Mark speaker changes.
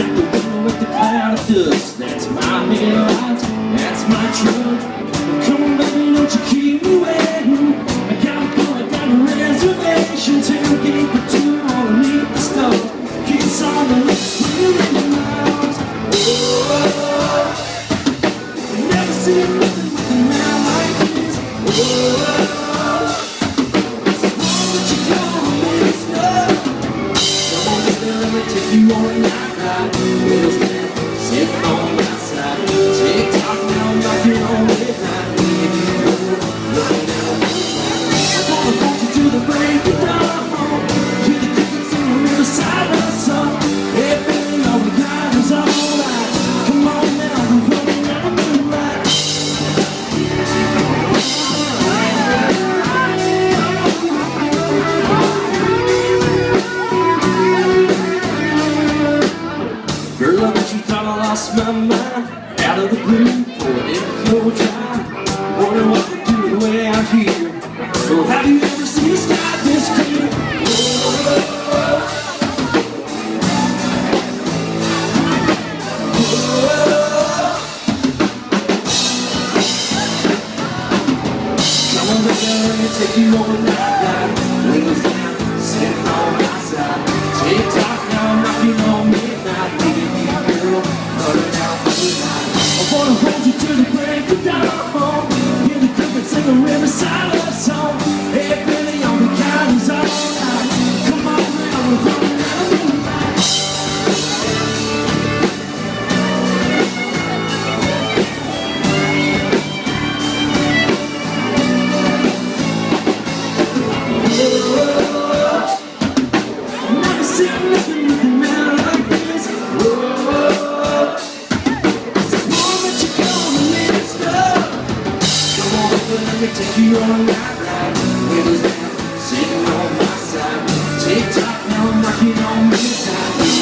Speaker 1: out the window with the cloud of dust. That's my headlights, that's my truck. Come on, baby, don't you keep me waiting. I got a reservation, tailgate for two underneath the stove. Kiss on the lips, we're in the miles. Oh, never seen nothing with a man like this. Oh, this is what you call a minister. Come on, baby, let me take you on a night ride. Wheels down, sitting on my side. Tick-tock now, knocking on midnight. Looking down the moonlight. I wanna hold you to the break of dawn. To the crickets in the riverside of the sun. Hey, baby, all we got is all right. Come on now, we're running out of moonlight. Girl, I bet you thought I lost my mind. Out of the blue, poured into your time. Wonder what they're doing way out here. Well, have you ever seen a sky this clear? Come on, baby, let me take you on a night ride. Windows down, sitting on my side. Tick-tock now, I'm knocking on midnight. Baby, girl, running out the night. I wanna hold you to the break of dawn. Hear the crickets in the riverside of the song. Hey, Billy, all we got is all night. Come on now, we're running out of moonlight. I've never seen nothing with a man like this. Whoa, this is more than you gonna minister. Come on, baby, let me take you on a night ride. Windows down, sitting on my side. Tick-tock, now I'm knocking on midnight.